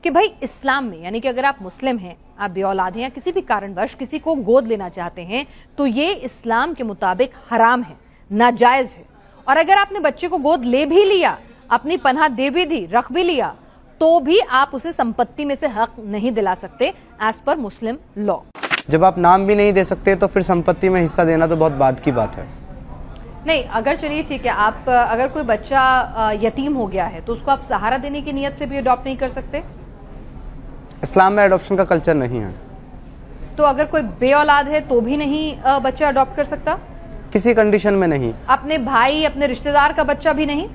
कि भाई इस्लाम में यानी कि अगर आप मुस्लिम हैं, आप बेऔलाद हैं या किसी भी कारणवश किसी को गोद लेना चाहते हैं तो ये इस्लाम के मुताबिक हराम है, नाजायज है। और अगर आपने बच्चे को गोद ले भी लिया, अपनी पनाह दे भी दी, रख भी लिया, तो भी आप उसे संपत्ति में से हक नहीं दिला सकते एज पर मुस्लिम लॉ। जब आप नाम भी नहीं दे सकते तो फिर संपत्ति में हिस्सा देना तो बहुत बाद की बात है। नहीं, अगर चलिए ठीक है, आप अगर कोई बच्चा यतीम हो गया है तो उसको आप सहारा देने की नियत से भी अडॉप्ट नहीं कर सकते? इस्लाम में अडॉप्शन का कल्चर नहीं है। तो अगर कोई बेऔलाद है तो भी नहीं बच्चा अडॉप्ट कर सकता? किसी कंडीशन में नहीं। अपने भाई, अपने रिश्तेदार का बच्चा भी नहीं?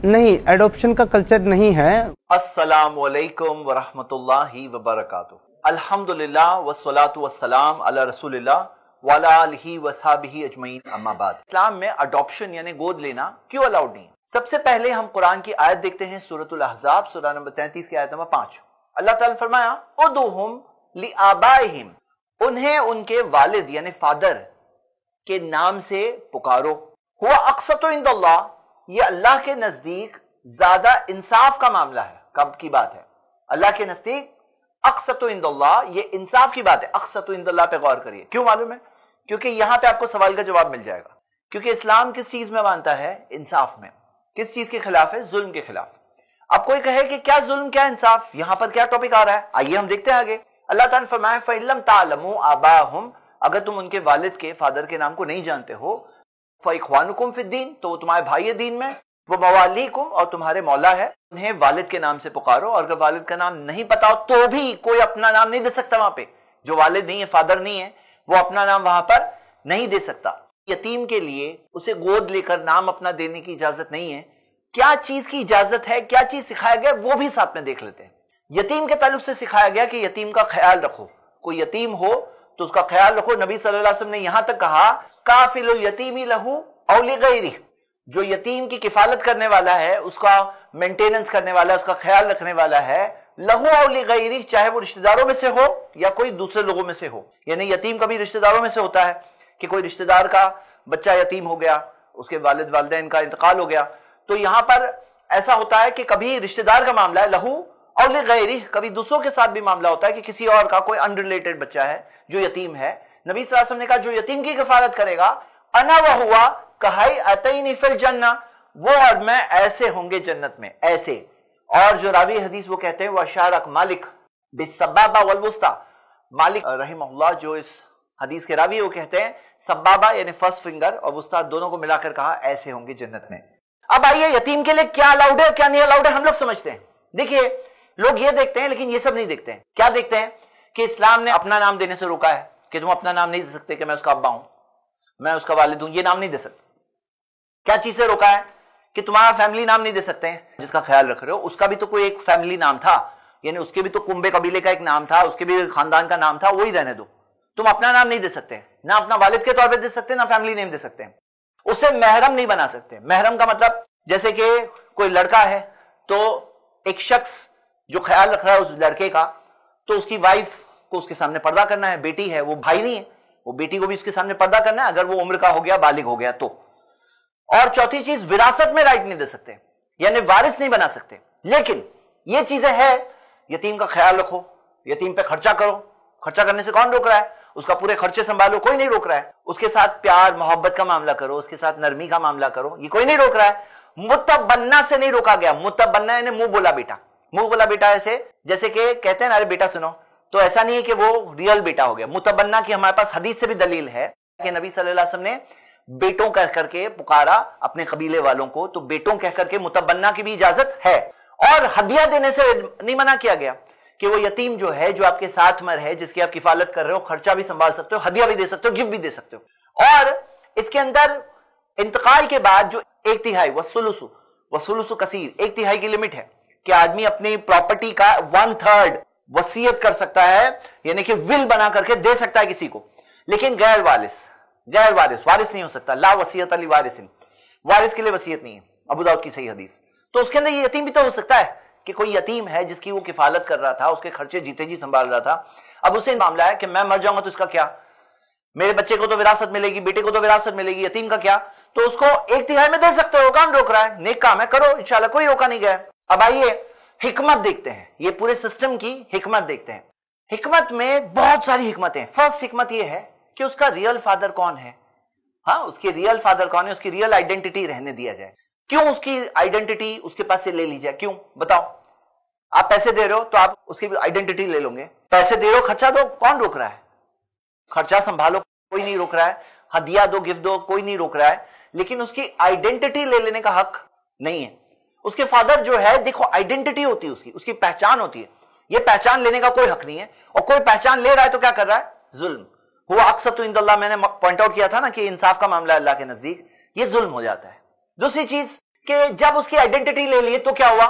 नहीं, एडॉप्शन का कल्चर नहीं है। अस्सलामु अलैकुम व रहमतुल्लाहि व बरकातुहू। अल्हम्दुलिल्लाह वस्सलातु वस्सलाम अला रसूलिल्लाह व अला आलिहि व सहाबिहि अजमईन, अम्मा बाद। इस्लाम में अडॉप्शन यानी गोद लेना क्यों अलाउड नहीं? सबसे पहले हम कुरान की आयत देखते हैं, सूरतुल अहज़ाब सूरह नंबर 33 की आयत नंबर 5। अल्लाह ताला ने फरमाया, उदुहुम लिआबाइहिम, उन्हें उनके वालिद यानी फादर के नाम से पुकारो। हुआ अक़सतु इंदल्लाह, ये अल्लाह के नजदीक ज्यादा इंसाफ का मामला है। कब की बात है? अल्लाह के नजदीक अक़सतु इंदल्लाह, ये इंसाफ की बात है। अक़सतु इंदल्लाह पे गौर करिए, क्यों मालूम है? क्योंकि यहां पे आपको सवाल का जवाब मिल जाएगा। क्योंकि इस्लाम किस चीज में मानता है? इंसाफ में। किस चीज के खिलाफ है? जुल्म के खिलाफ। अब कोई कहे कि क्या जुल्म क्या इंसाफ, यहां पर क्या टॉपिक आ रहा है? आइए हम देखते हैं आगे। अल्लाह ताला ने फरमाया, फ़इल्लम तालमू आबाहुम, अगर तुम उनके वालिद के, फादर के नाम को नहीं जानते हो, फ़इख्वानुकुम फ़िद्दीन, तो वो तुम्हारे भाई है दीन में, वो मवालीकुम, और तुम्हारे मौला है, उन्हें वालिद के नाम से पुकारो। और अगर वालिद का नाम नहीं पता हो तो भी कोई अपना नाम नहीं दे सकता। वहां पे जो वालिद नहीं है, फादर नहीं है, वो अपना नाम वहां पर नहीं दे सकता। यतीम के लिए उसे गोद लेकर नाम अपना देने की इजाजत नहीं है। क्या चीज की इजाजत है, क्या चीज सिखाया गया, वो भी साथ में देख लेते हैं। यतीम के ताल्लुक से सिखाया गया कि यतीम का ख्याल रखो। कोई यतीम हो तो उसका ख्याल रखो। नबी सल्लल्लाहु अलैहि वसल्लम ने यहां तक कहा, काफिलुल यतीमी लहू औ लिगैरिह, जो यतीम की किफालत करने वाला है, उसका मेंटेनेंस करने वाला है, उसका ख्याल रखने वाला है, लहू औ लिगैरिह, चाहे वो रिश्तेदारों में से हो या कोई दूसरे लोगों में से हो। यानी यतीम कभी रिश्तेदारों में से होता है कि कोई रिश्तेदार का बच्चा यतीम हो गया, उसके वालिद वालिदैन का इंतकाल हो गया, तो यहां पर ऐसा होता है कि कभी रिश्तेदार का मामला है लहू और लिगैरिह, कभी दूसरों के साथ भी मामला होता है कि किसी और का कोई अनरिलेटेड बच्चा है जो यतीम है। नबी सल्लल्लाहु अलैहि वसल्लम ने कहा, जो यतीम की किफालत करेगा, अना व हुआ कहाई अतईनी फिल जन्ना, वो और मैं ऐसे होंगे जन्नत में, ऐसे। और जो रावी हदीस वो कहते हैं, वह शारक मालिक बिस्सबाबा वल वुस्ता, मालिक रहिमहुल्लाह जो इस हदीस के रावी, वो कहते हैं सबाबा यानी फर्स्ट फिंगर और वुस्ता दोनों को मिलाकर कहा ऐसे होंगे जन्नत में। अब आइए, यतीम के लिए क्या अलाउड है क्या नहीं अलाउड है हम लोग समझते हैं। देखिए, लोग ये देखते हैं लेकिन ये सब नहीं देखते हैं। क्या देखते हैं? कि इस्लाम ने अपना नाम देने से रोका है कि तुम अपना नाम नहीं दे सकते कि मैं उसका अब्बा हूं, मैं उसका वालिद हूं, ये नाम नहीं दे सकते। क्या चीज से रोका है? कि तुम्हारा फैमिली नाम नहीं दे सकते हैं, जिसका ख्याल रख रहे हो उसका भी तो कोई एक फैमिली नाम था, यानी उसके भी तो कुंबे कबीले का एक नाम था, उसके भी खानदान का नाम था, वही रहने दो। तुम अपना नाम नहीं दे सकते, ना अपना वालिद के तौर पे दे सकते, ना फैमिली नेम दे सकते। उससे महरम नहीं बना सकते। महरम का मतलब जैसे कि कोई लड़का है तो एक शख्स जो ख्याल रख रहा है उस लड़के का, तो उसकी वाइफ को उसके सामने पर्दा करना है। बेटी है, वो भाई नहीं है, वो बेटी को भी उसके सामने पर्दा करना है अगर वो उम्र का हो गया, बालिग हो गया तो। और चौथी चीज, विरासत में राइट नहीं दे सकते, यानी वारिस नहीं बना सकते। लेकिन ये चीजें है, यतीम का ख्याल रखो, यतीम पे खर्चा करो। खर्चा करने से कौन रोक रहा है? उसका पूरे खर्चे संभालो, कोई नहीं रोक रहा है। उसके साथ प्यार मोहब्बत का मामला करो, उसके साथ नरमी का मामला करो, ये कोई नहीं रोक रहा है। मुतबन्ना से नहीं रोका गया। मुतबन्ना यानी मुंह बोला बेटा। मुंह बोला बेटा ऐसे जैसे कि कहते हैं ना, अरे बेटा सुनो, तो ऐसा नहीं है कि वो रियल बेटा हो गया। मुतबन्ना की हमारे पास हदीस से भी दलील है कि नबी सल्लल्लाहु अलैहि वसल्लम ने बेटों कह करके पुकारा अपने कबीले वालों को, तो बेटों कह करके मुतबन्ना की भी इजाजत है। और हदिया देने से नहीं मना किया गया कि वो यतीम जो है, जो आपके साथ में है, जिसकी आप किफालत कर रहे हो, खर्चा भी संभाल सकते हो, हदिया भी दे सकते हो, गिफ्ट भी दे सकते हो। और इसके अंदर इंतकाल के बाद जो 1/3 वसुलुसु कसीर, 1/3 की लिमिट है कि आदमी अपनी प्रॉपर्टी का 1/3 वसीयत कर सकता है, यानी कि विल बना करके दे सकता है किसी को। लेकिन गैर वारिस नहीं हो सकता। ला वसीयत अली वारिसिन, वारिस के लिए वसीयत नहीं है, अबू दाऊद की सही हदीस। तो उसके अंदर ये यतीम भी तो हो सकता है कि कोई यतीम है जिसकी वो किफालत कर रहा था, उसके खर्चे जीते जी संभाल रहा था। अब उसे मामला है कि मैं मर जाऊंगा तो इसका क्या, मेरे बच्चे को तो विरासत मिलेगी, बेटे को तो विरासत मिलेगी, यतीम का क्या? तो उसको 1/3 में दे सकते हो, कौन रोक रहा है? नेक काम है, करो इंशाल्लाह, कोई रोका नहीं गया। अब आइए, हिकमत देखते हैं, ये पूरे सिस्टम की हिकमत देखते हैं। हिकमत में बहुत सारी हिकमतें हैं। फर्स्ट हिकमत ये है कि उसका रियल फादर कौन है, हाँ उसकी रियल फादर कौन है, उसकी रियल आइडेंटिटी रहने दिया जाए। क्यों उसकी आइडेंटिटी उसके पास से ले ली जाए, क्यों बताओ? आप पैसे दे रहे हो तो आप उसकी आइडेंटिटी ले लोगे, पैसे दे रहे हो खर्चा दो, कौन रोक रहा है? खर्चा संभालो, कोई नहीं रोक रहा है, हदिया दो, गिफ्ट दो, कोई नहीं रोक रहा है, लेकिन उसकी आइडेंटिटी ले लेने का हक नहीं है। उसके फादर जो है, देखो आइडेंटिटी होती है उसकी पहचान होती है, ये पहचान लेने का कोई हक नहीं है। और कोई पहचान ले रहा है तो क्या कर रहा है? जुल्म हुआ। अक्सर इंदल्लाह, मैंने पॉइंट आउट किया था ना कि इंसाफ का मामला अल्लाह के नजदीक ये जुल्म हो जाता है। दूसरी चीज कि जब उसकी आइडेंटिटी ले ली तो क्या हुआ,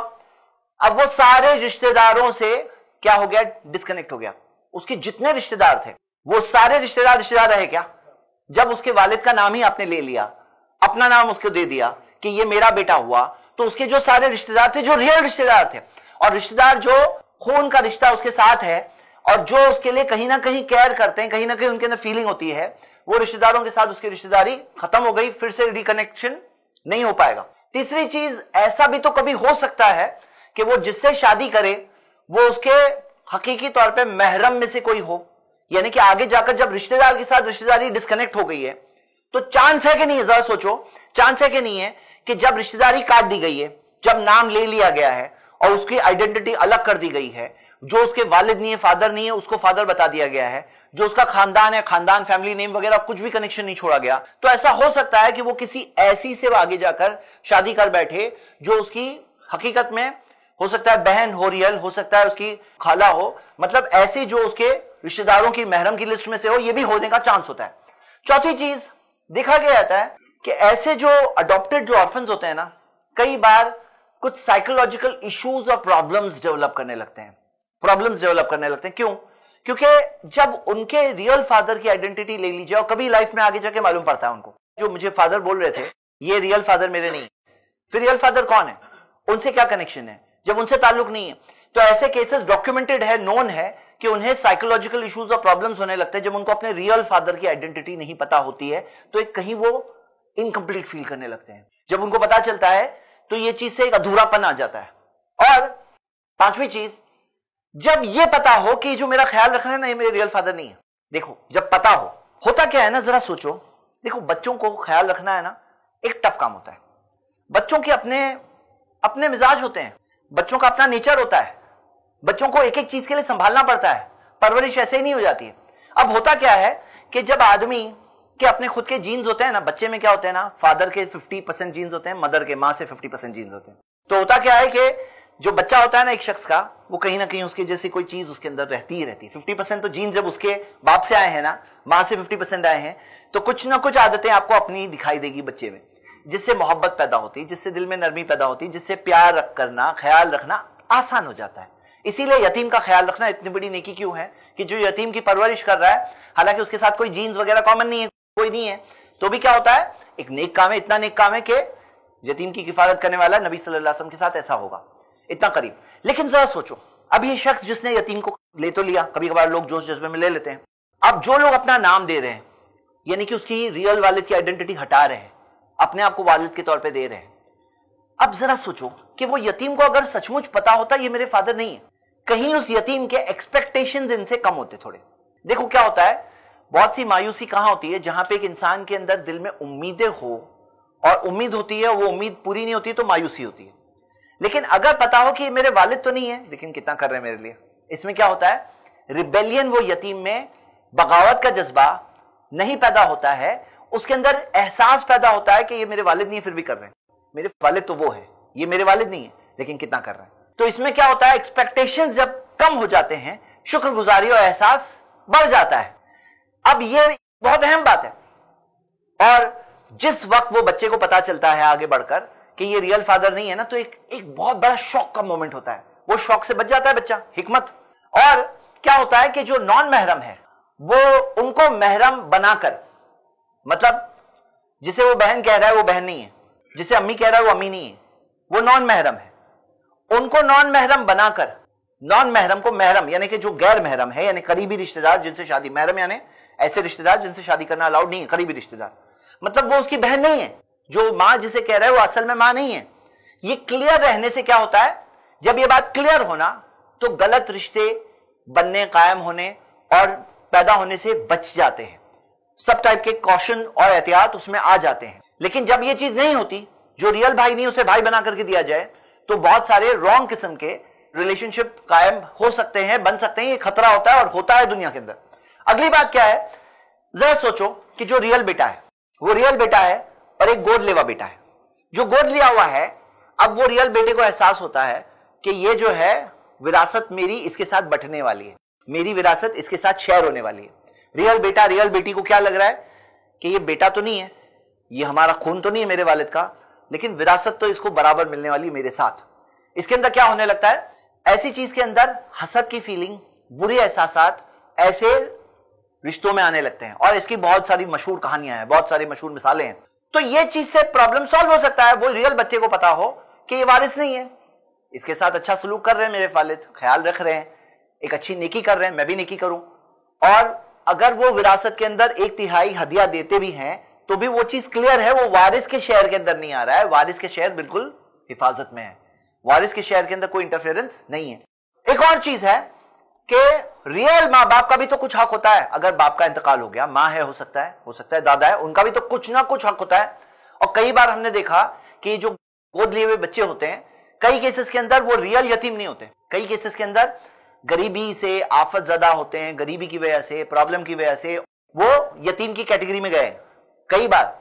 अब वो सारे रिश्तेदारों से क्या हो गया? डिस्कनेक्ट हो गया। उसके जितने रिश्तेदार थे वो सारे रिश्तेदार रहे क्या? जब उसके वालिद का नाम ही आपने ले लिया, अपना नाम उसको दे दिया कि ये मेरा बेटा हुआ, तो उसके जो सारे रिश्तेदार थे, जो रियल रिश्तेदार थे, और रिश्तेदार जो खून का रिश्ता उसके साथ है और जो उसके लिए कहीं ना कहीं केयर करते हैं, कहीं ना कहीं उनके अंदर फीलिंग होती है, वो रिश्तेदारों के साथ उसकी रिश्तेदारी खत्म हो गई, फिर से रिकनेक्शन नहीं हो पाएगा। तीसरी चीज, ऐसा भी तो कभी हो सकता है कि वो जिससे शादी करे वो उसके हकीकी तौर पे महरम में से कोई हो, यानी कि आगे जाकर जब रिश्तेदार के साथ रिश्तेदारी डिस्कनेक्ट हो गई है तो चांस है कि नहीं है? जरा सोचो, चांस है कि नहीं है कि जब रिश्तेदारी काट दी गई है, जब नाम ले लिया गया है और उसकी आइडेंटिटी अलग कर दी गई है, जो उसके वालिद नहीं है, फादर नहीं है, उसको फादर बता दिया गया है, जो उसका खानदान है, खानदान फैमिली नेम वगैरह कुछ भी कनेक्शन नहीं छोड़ा गया, तो ऐसा हो सकता है कि वो किसी ऐसी से आगे जाकर शादी कर बैठे जो उसकी हकीकत में हो सकता है बहन हो, रियल हो सकता है उसकी खाला हो, मतलब ऐसे जो उसके रिश्तेदारों की महरम की लिस्ट में से हो, ये भी होने का चांस होता है। चौथी चीज देखा गया जाता है कि ऐसे जो अडॉप्टेड जो ऑर्फन्स होते हैं ना, कई बार कुछ साइकोलॉजिकल इश्यूज और प्रॉब्लम्स डेवलप करने लगते हैं। क्यों? क्योंकि जब उनके रियल फादर की आइडेंटिटी ले लीजिए, और कभी लाइफ में आगे जाके मालूम पड़ता है उनको, जो मुझे फादर बोल रहे थे ये रियल फादर मेरे नहीं, फिर रियल फादर कौन है, उनसे क्या कनेक्शन है, जब उनसे ताल्लुक नहीं है। तो ऐसे केसेस डॉक्यूमेंटेड है, नोन है कि उन्हें साइकोलॉजिकल इश्यूज और प्रॉब्लम्स होने लगते हैं जब उनको अपने रियल फादर की आइडेंटिटी नहीं पता होती है, तो एक कहीं वो इनकम्प्लीट फील करने लगते हैं। जब उनको पता चलता है तो ये चीज से एक अधूरापन आ जाता है। और पांचवी चीज, जब ये पता हो कि जो मेरा ख्याल रखना है ना, ये मेरे रियल फादर नहीं है। देखो जब पता हो, होता क्या है ना, जरा सोचो, देखो बच्चों को ख्याल रखना है ना, एक टफ काम होता है। बच्चों के अपने मिजाज होते हैं, बच्चों का अपना नेचर होता है, बच्चों को एक एक चीज के लिए संभालना पड़ता है, परवरिश ऐसे ही नहीं हो जाती है। अब होता क्या है कि जब आदमी के अपने खुद के जीन्स होते हैं ना, बच्चे में क्या होते हैं ना, फादर के 50% जीन्स होते हैं, मदर के मां से 50% जीन्स होते हैं। तो होता क्या है कि जो बच्चा होता है ना एक शख्स का, वो कहीं ना कहीं उसके जैसी कोई चीज उसके अंदर रहती ही रहती है। 50% तो जीन्स जब उसके बाप से आए हैं ना, मां से 50% आए हैं, तो कुछ ना कुछ आदतें आपको अपनी दिखाई देगी बच्चे में, जिससे मोहब्बत पैदा होती है, जिससे दिल में नरमी पैदा होती है, जिससे प्यार करना, ख्याल रखना आसान हो जाता है। इसीलिए यतीम का ख्याल रखना इतनी बड़ी नेकी क्यों है कि जो यतीम की परवरिश कर रहा है, हालांकि उसके साथ कोई जीन्स वगैरह कॉमन नहीं है, कोई नहीं है, तो भी क्या होता है, एक नेक काम है, इतना नेक काम है कि यतीम की किफायत करने वाला नबी सल्लल्लाहु अलैहि वसल्लम के साथ ऐसा होगा, इतना करीब। लेकिन जरा सोचो, अब ये शख्स जिसने यतीम को ले तो लिया, कभी कभार लोग जोश जज्बे में ले लेते हैं, अब जो लोग अपना नाम दे रहे हैं, यानी कि उसकी रियल वालिद की आइडेंटिटी हटा रहे हैं, अपने आप को वालिद के तौर पे दे रहे हैं। अब जरा सोचो कि वो यतीम को अगर सचमुच पता होता ये मेरे फादर नहीं है, कहीं उस यतीम के एक्सपेक्टेशंस इनसे कम होते थोड़े। देखो क्या होता है, बहुत सी मायूसी कहां होती है, जहां पे एक इंसान के अंदर दिल में उम्मीदें हो और उम्मीद होती है, वो उम्मीद पूरी नहीं होती तो मायूसी होती है। लेकिन अगर पता हो कि मेरे वालिद तो नहीं है, लेकिन कितना कर रहे हैं मेरे लिए, इसमें क्या होता है, रिबेलियन, वो यतीम में बगावत का जज्बा नहीं पैदा होता है, उसके अंदर एहसास पैदा होता है कि ये मेरे वालिद नहीं है फिर भी कर रहे हैं, मेरे वालिद तो वो है, ये मेरे वालिद नहीं है लेकिन कितना कर रहे हैं। तो इसमें क्या होता है, एक्सपेक्टेशंस जब कम हो जाते हैं, शुक्रगुजारी और एहसास बढ़ जाता है। अब ये बहुत अहम बात है, और जिस वक्त वो बच्चे को पता चलता है आगे बढ़कर कि ये रियल फादर नहीं है ना, तो एक बहुत बड़ा शॉक का मोमेंट होता है, वो शॉक से बच जाता है बच्चा, हिकमत। और क्या होता है कि जो नॉन महरम है वो उनको महरम बनाकर, मतलब जिसे वो बहन कह रहा है वो बहन नहीं है, जिसे अम्मी कह रहा है वो अम्मी नहीं है, वो नॉन महरम है, उनको नॉन महरम बनाकर, नॉन महरम को महरम यानी कि जो गैर महरम है, यानी करीबी रिश्तेदार जिनसे शादी, महरम यानी ऐसे रिश्तेदार जिनसे शादी करना अलाउड नहीं है, करीबी रिश्तेदार, मतलब वो उसकी बहन नहीं है, जो मां जिसे कह रहा है वो असल में मां नहीं है। ये क्लियर रहने से क्या होता है जब ये बात क्लियर होना तो गलत रिश्ते बनने, कायम होने और पैदा होने से बच जाते हैं। सब टाइप के कॉशन और एहतियात उसमें आ जाते हैं। लेकिन जब ये चीज नहीं होती, जो रियल भाई नहीं उसे भाई बना करके दिया जाए, तो बहुत सारे रॉन्ग किस्म के रिलेशनशिप कायम हो सकते हैं, बन सकते हैं। ये खतरा होता है और होता है दुनिया के अंदर। अगली बात क्या है, जरा सोचो कि जो रियल बेटा है वो रियल बेटा है और एक गोद लेवा बेटा है। जो गोद लिया हुआ है, अब वो रियल बेटे को एहसास होता है कि ये जो है विरासत मेरी इसके साथ बंटने वाली है, मेरी विरासत इसके साथ शेयर होने वाली है। रियल बेटा रियल बेटी को क्या लग रहा है कि ये बेटा तो नहीं है, ये हमारा खून तो नहीं है मेरे वालिद का, लेकिन विरासत तो इसको बराबर मिलने वाली मेरे साथ। इसके अंदर क्या होने लगता है, ऐसी चीज के अंदर हसद की फीलिंग, बुरी एहसासात ऐसे रिश्तों में आने लगते हैं। और इसकी बहुत सारी मशहूर कहानियां हैं, बहुत सारी मशहूर मिसालें हैं। तो ये चीज से प्रॉब्लम सॉल्व हो सकता है। वो रियल बच्चे को पता हो कि ये वारिस नहीं है, इसके साथ अच्छा सलूक कर रहे हैं मेरे वालिद, ख्याल रख रहे हैं, एक अच्छी नेकी कर रहे हैं, मैं भी नेकी करूं। और अगर वो विरासत के अंदर 1/3 हदिया देते भी हैं तो भी वो चीज क्लियर है, वो वारिस के शेयर के अंदर नहीं आ रहा है, वारिस के शेयर बिल्कुल हिफाजत में है, वारिस के शेयर के अंदर कोई इंटरफेरेंस नहीं है। एक और चीज है कि रियल माँ बाप का भी तो कुछ हक होता है। अगर बाप का इंतकाल हो गया, माँ है, हो सकता है दादा है, उनका भी तो कुछ ना कुछ हक होता है। और कई बार हमने देखा कि जो गोद लिए हुए बच्चे होते हैं, कई केसेस के अंदर वो रियल यतीम नहीं होते, कई केसेस के अंदर गरीबी से आफत ज़दा होते हैं, गरीबी की वजह से, प्रॉब्लम की वजह से वो यतीम की कैटेगरी में गए कई बार,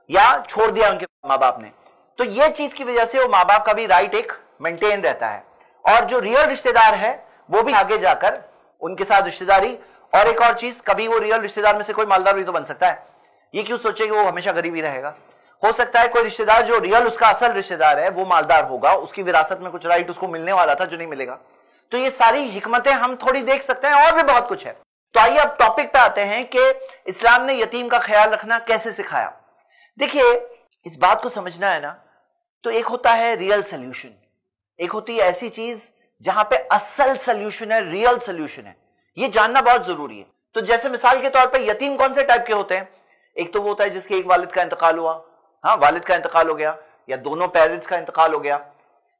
या छोड़ दिया उनके माँ बाप ने। तो ये चीज की वजह से वो माँ बाप का भी राइट एक मेंटेन रहता है। और जो रियल रिश्तेदार है वो भी आगे जाकर उनके साथ रिश्तेदारी। और एक और चीज, कभी वो रियल रिश्तेदार में से कोई मालदार भी तो बन सकता है। ये क्यों सोचे कि वो हमेशा गरीब ही रहेगा। हो सकता है कोई रिश्तेदार जो रियल उसका असल रिश्तेदार है वो मालदार होगा, उसकी विरासत में कुछ राइट उसको मिलने वाला था जो नहीं मिलेगा। तो ये सारी हिकमतें हम थोड़ी देख सकते हैं और भी बहुत कुछ है। तो आइए अब टॉपिक पे आते हैं कि इस्लाम ने यतीम का ख्याल रखना कैसे सिखाया। देखिए, इस बात को समझना है ना, तो एक होता है रियल सोल्यूशन, एक होती है ऐसी चीज जहां पे असल सोल्यूशन है, रियल सोल्यूशन है। ये जानना बहुत जरूरी है। तो जैसे मिसाल के तौर पे यतीम कौन से टाइप के होते हैं, एक तो वो होता है जिसके एक वालिद का इंतकाल हुआ, हाँ वालिद का इंतकाल हो गया या दोनों पेरेंट्स का इंतकाल हो गया।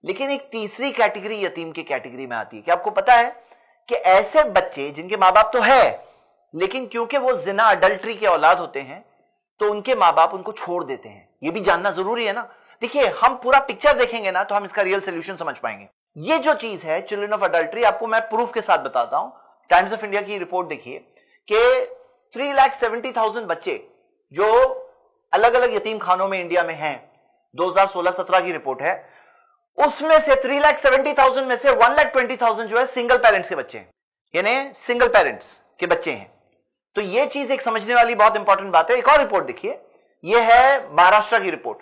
लेकिन एक तीसरी कैटेगरी यतीम की कैटेगरी में आती है कि आपको पता है कि ऐसे बच्चे जिनके माँ बाप तो है लेकिन क्योंकि वो जिना अडल्ट्री के औलाद होते हैं तो उनके माँ बाप उनको छोड़ देते हैं। ये भी जानना जरूरी है ना। देखिए, हम पूरा पिक्चर देखेंगे ना तो हम इसका रियल सोल्यूशन समझ पाएंगे। ये जो चीज है चिल्ड्रन ऑफ अडल्ट्री, आपको मैं प्रूफ के साथ बताता हूं। टाइम्स ऑफ इंडिया की रिपोर्ट देखिए कि 3,70,000 बच्चे जो अलग अलग यतीम खानों में इंडिया में हैं, 2016-17 की रिपोर्ट है, उसमें से 3,70,000 में से 1,20,000 जो है सिंगल पेरेंट्स के बच्चे हैं, यानी सिंगल पेरेंट्स के बच्चे हैं। तो ये चीज एक समझने वाली बहुत इंपॉर्टेंट बात है। एक और रिपोर्ट देखिए, ये है महाराष्ट्र की रिपोर्ट,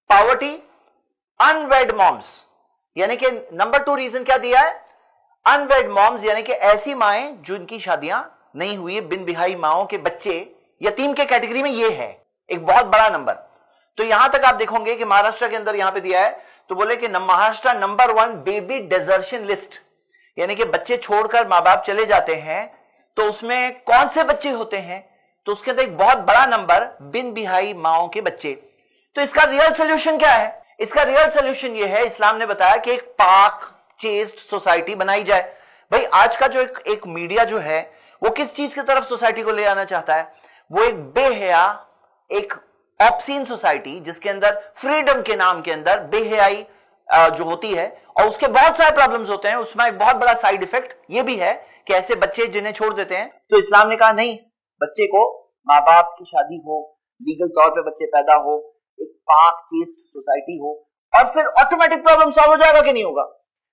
पॉवर्टी अनवेड मॉम्स, यानी कि नंबर 2 रीजन क्या दिया है, अनवेड मॉम्स, यानी कि ऐसी माएं जिनकी शादियां नहीं हुई, बिन बिहाई माओं के बच्चे यतीम के कैटेगरी में, ये है एक बहुत बड़ा नंबर। तो यहां तक आप देखोगे कि महाराष्ट्र के अंदर यहां पे दिया है, तो बोले कि Maharashtra number 1 baby desertion list, यानी कि बच्चे छोड़कर मां बाप चले जाते हैं। तो उसमें कौन से बच्चे होते हैं, तो उसके अंदर एक बहुत बड़ा नंबर बिन बिहाई माओं के बच्चे। तो इसका रियल सोल्यूशन क्या है, इसका रियल सोल्यूशन ये है, इस्लाम ने बताया कि एक पाक चेस्ट सोसाइटी बनाई जाए। भाई आज का जो एक मीडिया जो है वो किस चीज की तरफ सोसाइटी को ले आना चाहता है, वो एक बेहया, एक ऑब्सीन सोसाइटी जिसके अंदर फ्रीडम के नाम के अंदर बेहयाई जो होती है और उसके बहुत सारे प्रॉब्लम्स होते हैं। उसमें एक बहुत बड़ा साइड इफेक्ट ये भी है कि ऐसे बच्चे जिन्हें छोड़ देते हैं, तो इस्लाम ने कहा नहीं, बच्चे को माँ बाप की शादी हो, लीगल तौर पे बच्चे पैदा हो, एक पाक चेस्ट सोसाइटी हो, और फिर ऑटोमेटिक प्रॉब्लम सॉल्व हो जाएगा कि नहीं होगा।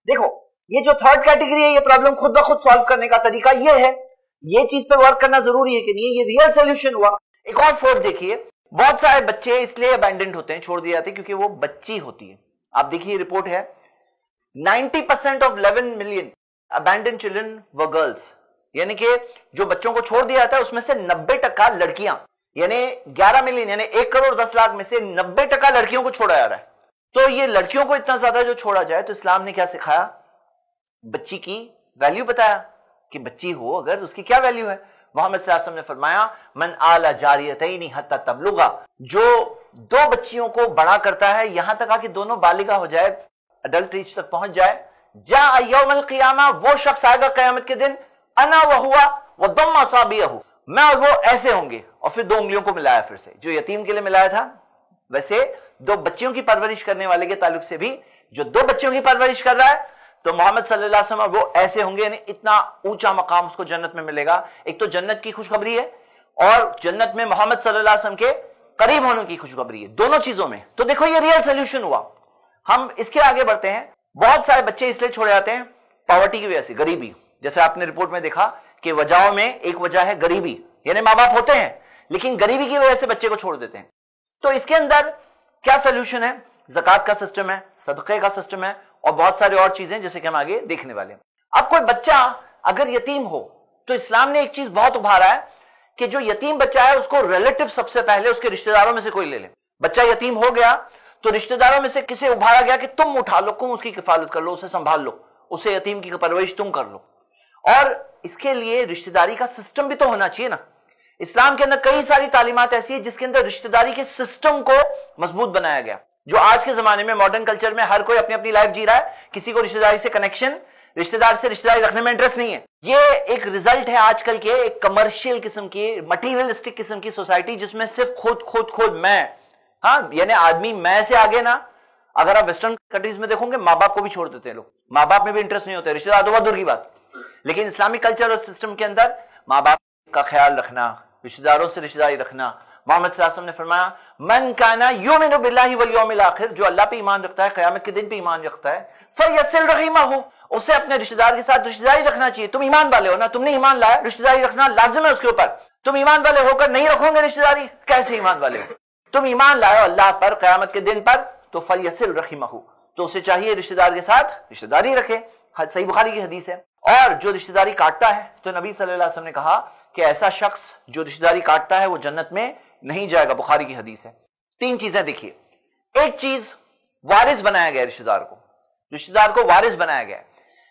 देखो, ये जो थर्ड कैटेगरी है, ये प्रॉब्लम खुद ब खुद सॉल्व करने का तरीका ये है, ये चीज पे वर्क करना जरूरी है कि नहीं, ये रियल सोल्यूशन हुआ। एक और फोर्थ देखिए, बहुत सारे बच्चे इसलिए अबैंडन्ड होते हैं, छोड़ दिए जाते हैं क्योंकि वो बच्ची होती है। आप देखिए रिपोर्ट है 90% of 11 million abandoned children were girls, यानी कि जो बच्चों को छोड़ दिया जाता है उसमें से 90% लड़कियां, यानी 11 मिलियन यानी 1 करोड़ 10 लाख में से 90% लड़कियों को छोड़ा जा रहा है। तो ये लड़कियों को इतना ज्यादा जो छोड़ा जाए, तो इस्लाम ने क्या सिखाया, बच्ची की वैल्यू बताया कि बच्ची हो अगर तो उसकी क्या वैल्यू है। मोहम्मद सल्लल्लाहु अलैहि वसल्लम ने फरमाया, मन आला जारियतैनी हत्ता तबलुगा, जो 2 बच्चियों को बड़ा करता है यहां तक कि दोनों बालिगा हो जाए, अडल्ट एज तक पहुंच जाए, जा यौमल क़ियामा, वो शख्स आएगा क़यामत के दिन, अना व हुआ व दम्मा असाबियहु, मैं और वो ऐसे होंगे। और फिर 2 उंगलियों को मिलाया, फिर से जो यतीम के लिए मिलाया था, वैसे 2 बच्चियों की परवरिश करने वाले के ताल्लुक से भी जो 2 बच्चियों की परवरिश कर रहा है, तो मोहम्मद सल्लल्लाहु अलैहि वसल्लम वो ऐसे होंगे, यानी इतना ऊंचा मकाम उसको जन्नत में मिलेगा। एक तो जन्नत की खुशखबरी है और जन्नत में मोहम्मद सल्लल्लाहु अलैहि वसल्लम के करीब होने की खुशखबरी है, दोनों चीजों में। तो देखो ये रियल सोल्यूशन हुआ। हम इसके आगे बढ़ते हैं। बहुत सारे बच्चे इसलिए छोड़े जाते हैं पॉवर्टी की वजह से, गरीबी। जैसे आपने रिपोर्ट में देखा कि वजहों में एक वजह है गरीबी, यानी मां बाप होते हैं लेकिन गरीबी की वजह से बच्चे को छोड़ देते हैं। तो इसके अंदर क्या सोल्यूशन है? ज़कात का सिस्टम है, सदक़े का सिस्टम है और बहुत सारी और चीजें जैसे कि हम आगे देखने वाले हैं। अब कोई बच्चा अगर यतीम हो तो इस्लाम ने एक चीज बहुत उभारा है कि जो यतीम बच्चा है उसको रिलेटिव सबसे पहले उसके रिश्तेदारों में से कोई ले ले। बच्चा यतीम हो गया तो रिश्तेदारों में से किसे उभारा गया कि तुम उठा लो, तुम उसकी किफालत कर लो, उसे संभाल लो, उसे यतीम की परवरिश तुम कर लो। और इसके लिए रिश्तेदारी का सिस्टम भी तो होना चाहिए ना। इस्लाम के अंदर कई सारी तालीमात ऐसी है जिसके अंदर रिश्तेदारी के सिस्टम को मजबूत बनाया गया। जो आज के जमाने में मॉडर्न कल्चर में हर कोई अपनी अपनी लाइफ जी रहा है, किसी को रिश्तेदारी से कनेक्शन, रिश्तेदार से रिश्तेदारी रखने में इंटरेस्ट नहीं है। ये एक रिजल्ट है आजकल के एक कमर्शियल किस्म की, मटीरियलिस्टिक किस्म की सोसाइटी जिसमें सिर्फ खुद मैं, हाँ यानी आदमी मैं से आगे ना। अगर आप वेस्टर्न कंट्रीज में देखोगे माँ बाप को भी छोड़ देते हैं लोग, माँ बाप में भी इंटरेस्ट नहीं होता, रिश्तेदार तो बहुत दूर की बात। लेकिन इस्लामिक कल्चर और सिस्टम के अंदर माँ बाप का ख्याल रखना, रिश्तेदारों से रिश्तेदारी रखना। मोहम्मद सल्लल्लाहु अलैहि वसल्लम ने फरमाया मन काना युमिनु बिल्लाहि वल यौमिल आखिर, जो अल्लाह पे ईमान रखता है, क़यामत के दिन पे ईमान रखता है, फयसिल रहीमहु, उसे अपने रिश्तेदार के साथ रिश्तेदारी रखना चाहिए। तुम ईमान वाले हो ना, तुमने ईमान लाया, रिश्तेदारी रखना लाजिम है उसके ऊपर। तुम ईमान वाले होकर नहीं रखोगे रिश्तेदारी, कैसे ईमान वाले हो? तुम ईमान लाए अल्लाह पर, क़यामत के दिन पर, तो फयसिल रहीमहु, तो उसे चाहिए रिश्तेदार के साथ रिश्तेदारी रखे। सही बुखारी की हदीस है। और जो रिश्तेदारी काटता है तो नबी सल्लल्लाहु अलैहि वसल्लम ने कहा कि ऐसा शख्स जो रिश्तेदारी काटता है वो जन्नत में नहीं जाएगा, बुखारी की हदीस है। 3 चीजें देखिए। एक चीज वारिस बनाया गया रिश्तेदार को, रिश्तेदार को वारिस बनाया गया।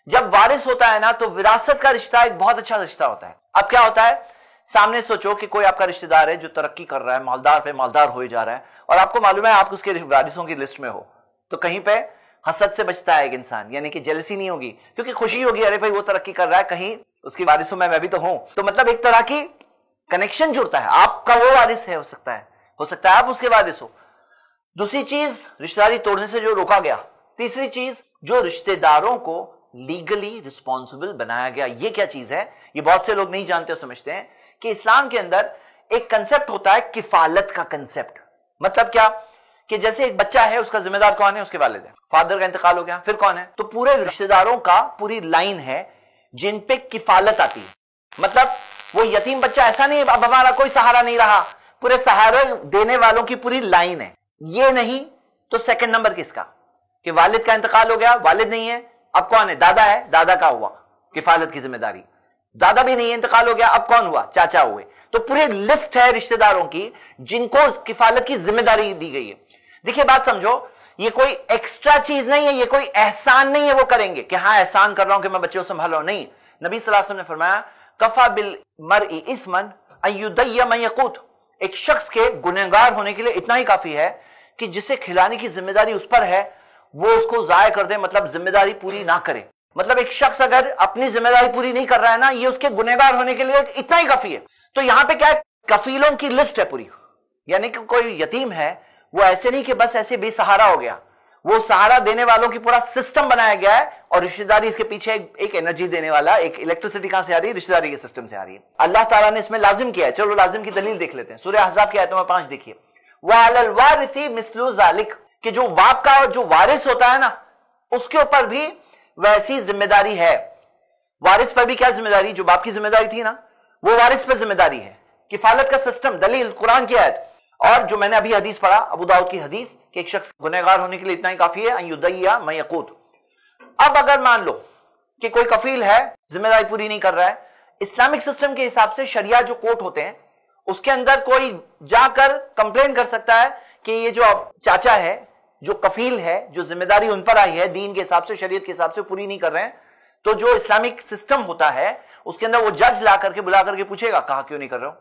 जब वारिस होता है ना तो विरासत का रिश्ता एक बहुत अच्छा रिश्ता होता है। अब क्या होता है, सामने सोचो कि कोई आपका रिश्तेदार है जो तरक्की कर रहा है, मालदार पे मालदार हो जा रहा है, और आपको मालूम है आप उसके वारिसों की लिस्ट में हो, तो कहीं पे हसद से बचता है एक इंसान, यानी कि जेलसी नहीं होगी, क्योंकि खुशी होगी अरे भाई वो तरक्की कर रहा है, कहीं उसकी वारिसों में मैं भी तो हूं। तो मतलब एक तरह की कनेक्शन जुड़ता है, आपका वो वारिस है, हो सकता है आप उसके वारिस हो। दूसरी चीज रिश्तेदारी तोड़ने से जो रोका गया। तीसरी चीज जो रिश्तेदारों को लीगली रिस्पॉन्सिबल बनाया गया। ये क्या चीज है, ये बहुत से लोग नहीं जानते और समझते हैं कि इस्लाम के अंदर एक कंसेप्ट होता है किफालत का कंसेप्ट। मतलब क्या कि जैसे एक बच्चा है, उसका जिम्मेदार कौन है? उसके वालिद है। फादर का इंतकाल हो गया, फिर कौन है? तो पूरे रिश्तेदारों का पूरी लाइन है जिन पे किफालत आती है। मतलब वो यतीम बच्चा ऐसा नहीं अब हमारा कोई सहारा नहीं रहा, पूरे सहारे देने वालों की पूरी लाइन है। ये नहीं तो सेकंड नंबर किसका, कि वालिद का इंतकाल हो गया, वालिद नहीं है, अब कौन है? दादा है, दादा का हुआ किफालत की जिम्मेदारी। दादा भी नहीं है, इंतकाल हो गया, अब कौन हुआ? चाचा हुए। तो पूरी लिस्ट है रिश्तेदारों की जिनको किफालत की जिम्मेदारी दी गई है। देखिए बात समझो, ये कोई एक्स्ट्रा चीज नहीं है, ये कोई एहसान नहीं है वो करेंगे कि हाँ एहसान कर रहा हूं कि मैं बच्चे को संभाल रहा हूं। नहीं, नबी सल्लल्लाहु अलैहि वसल्लम ने फरमाया कफा बिल मरई इस्मन अयुदैया मन यकूत, एक शख्स के गुनहगार होने के लिए इतना ही काफी है कि जिसे खिलाने की जिम्मेदारी उस पर है वो उसको जाया कर दे, मतलब जिम्मेदारी पूरी ना करे। मतलब एक शख्स अगर अपनी जिम्मेदारी पूरी नहीं कर रहा है ना, ये उसके गुनहगार होने के लिए इतना ही काफी है। तो यहां पे क्या है, कफीलों की लिस्ट है पूरी, यानी कि कोई यतीम है वो ऐसे नहीं कि बस ऐसे बेसहारा हो गया, वो सहारा देने वालों की पूरा सिस्टम बनाया गया है। और रिश्तेदारी इसके पीछे एक एनर्जी देने वाला, एक इलेक्ट्रिसिटी कहां से आ रही है? रिश्तेदारी के सिस्टम से आ रही है। अल्लाह ताला ने इसमें लाजिम किया है। चलो लाजिम की दलील देख लेते हैं। सूरह अहज़ाब की आयत नंबर 5 देखिए, वअलल वारिसी मिस्लु ज़ालिक, कि जो बाप का जो वारिस होता है ना उसके ऊपर भी वैसी जिम्मेदारी है। वारिस पर भी क्या जिम्मेदारी? जो बाप की जिम्मेदारी थी ना वो वारिस पर जिम्मेदारी है। किफालत का सिस्टम, दलील कुरान की आयत। और जो मैंने अभी हदीस पढ़ा, अबू दाऊद की हदीस, कि एक शख्स गुनहगार होने के लिए इतना ही काफी है अयुदैया मन यकूत। अब अगर मान लो कि कोई कफील है, जिम्मेदारी पूरी नहीं कर रहा है, इस्लामिक सिस्टम के हिसाब से शरिया जो कोर्ट होते हैं उसके अंदर कोई जाकर कंप्लेन कर सकता है कि ये जो चाचा है, जो कफील है, जो जिम्मेदारी उन पर आई है दीन के हिसाब से, शरीयत के हिसाब से पूरी नहीं कर रहे हैं। तो जो इस्लामिक सिस्टम होता है उसके अंदर वो जज ला करके बुला करके पूछेगा कहा क्यों नहीं कर रहे हो।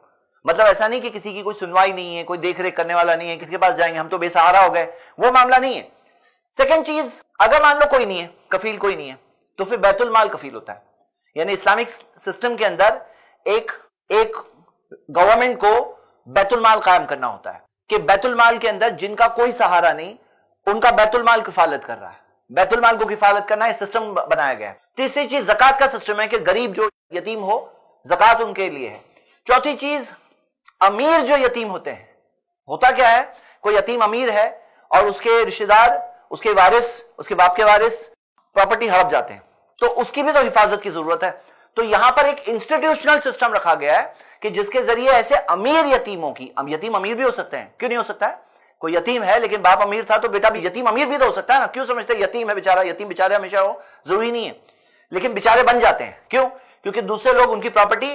मतलब ऐसा नहीं कि किसी की कोई सुनवाई नहीं है, कोई देख रेख करने वाला नहीं है, किसके पास जाएंगे, हम तो बेसहारा हो गए, वो मामला नहीं है। सेकंड चीज, अगर मान लो कोई नहीं है, कफील कोई नहीं है, तो फिर बैतुल माल कफील होता है। यानी इस्लामिक सिस्टम के अंदर एक गवर्नमेंट को बैतुल माल कायम करना होता है कि बैतुल माल के अंदर जिनका कोई सहारा नहीं, उनका बैतुल माल किफालत कर रहा है। बैतुल माल को किफालत करना है, सिस्टम बनाया गया है। तीसरी चीज ज़कात का सिस्टम है कि गरीब जो यतीम हो ज़कात उनके लिए है। चौथी चीज अमीर जो यतीम होते हैं, होता क्या है, कोई यतीम अमीर है और उसके रिश्तेदार, उसके वारिस, उसके बाप के वारिस प्रॉपर्टी हड़प जाते हैं, तो उसकी भी तो हिफाजत की जरूरत है। तो यहां पर एक इंस्टीट्यूशनल सिस्टम रखा गया है कि जिसके जरिए ऐसे अमीर यतीमों की, यतीम अमीर भी हो सकते हैं, क्यों नहीं हो सकता है, कोई यतीम है लेकिन बाप अमीर था तो बेटा भी यतीम अमीर भी तो हो सकता है ना। क्यों समझते हैं यतीम है बेचारा, यतीम बेचारे हमेशा हो, जरूरी नहीं है, लेकिन बेचारे बन जाते हैं। क्यों? क्योंकि दूसरे लोग उनकी प्रॉपर्टी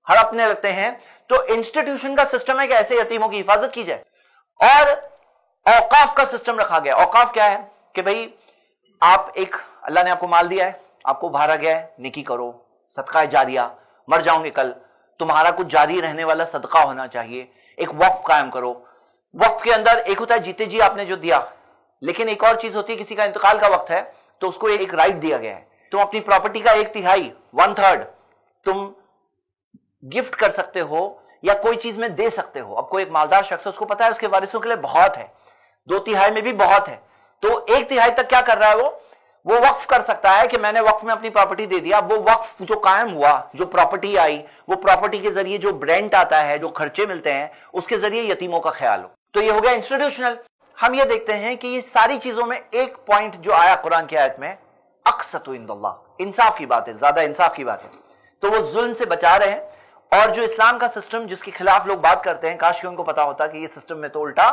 हड़पने लगते हैं। तो इंस्टीट्यूशन का सिस्टम है कि ऐसे यतीमों की हिफाजत की जाए। और औकाफ का सिस्टम रखा गया। औकाफ क्या है कि भाई आप एक, अल्लाह ने आपको माल दिया है, आपको भाड़ा गया है, नेकी करो, सदका जारिया, मर जाओगे कल, तुम्हारा कुछ जारी रहने वाला सदका होना चाहिए, एक वक्फ कायम करो। वक्फ के अंदर एक होता है जीते जी आपने जो दिया, लेकिन एक और चीज होती है किसी का इंतकाल का वक्त है तो उसको एक राइट दिया गया है, तुम अपनी प्रॉपर्टी का 1/3 1/3 तुम गिफ्ट कर सकते हो या कोई चीज में दे सकते हो। अब कोई एक मालदार शख्स है, उसको पता है उसके वारिसों के लिए बहुत है, 2/3 में भी बहुत है, तो 1/3 तक क्या कर रहा है वो वक्फ कर सकता है कि मैंने वक्फ में अपनी प्रॉपर्टी दे दिया। वो वक्फ जो कायम हुआ, जो प्रॉपर्टी आई, वो प्रॉपर्टी के जरिए जो रेंट आता है, जो खर्चे मिलते हैं, उसके जरिए यतीमों का ख्याल हो। तो ये हो गया इंस्टीट्यूशनल। हम ये देखते हैं कि ये सारी चीजों में एक पॉइंट जो आया कुरान की आयत में, अक़सतु इंदल्लाह, इंसाफ की बात है, ज्यादा इंसाफ की बात है। तो वो जुल्म से बचा रहे हैं। और जो इस्लाम का सिस्टम जिसके खिलाफ लोग बात करते हैं, काश कि उनको पता होता कि ये सिस्टम में तो उल्टा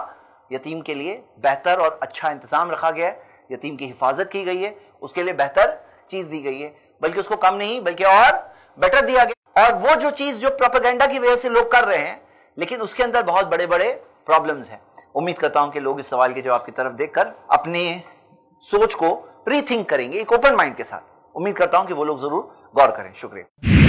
यतीम के लिए बेहतर और अच्छा इंतजाम रखा गया है, यतीम की हिफाजत की गई है, उसके लिए बेहतर चीज दी गई है, बल्कि उसको कम नहीं बल्कि और बेटर दिया गया। और वो जो चीज जो प्रोपेगेंडा की वजह से लोग कर रहे हैं, लेकिन उसके अंदर बहुत बड़े बड़े प्रॉब्लम्स हैं। उम्मीद करता हूं कि लोग इस सवाल के जवाब की तरफ देखकर अपने सोच को रीथिंक करेंगे एक ओपन माइंड के साथ। उम्मीद करता हूं कि वो लोग जरूर गौर करें। शुक्रिया।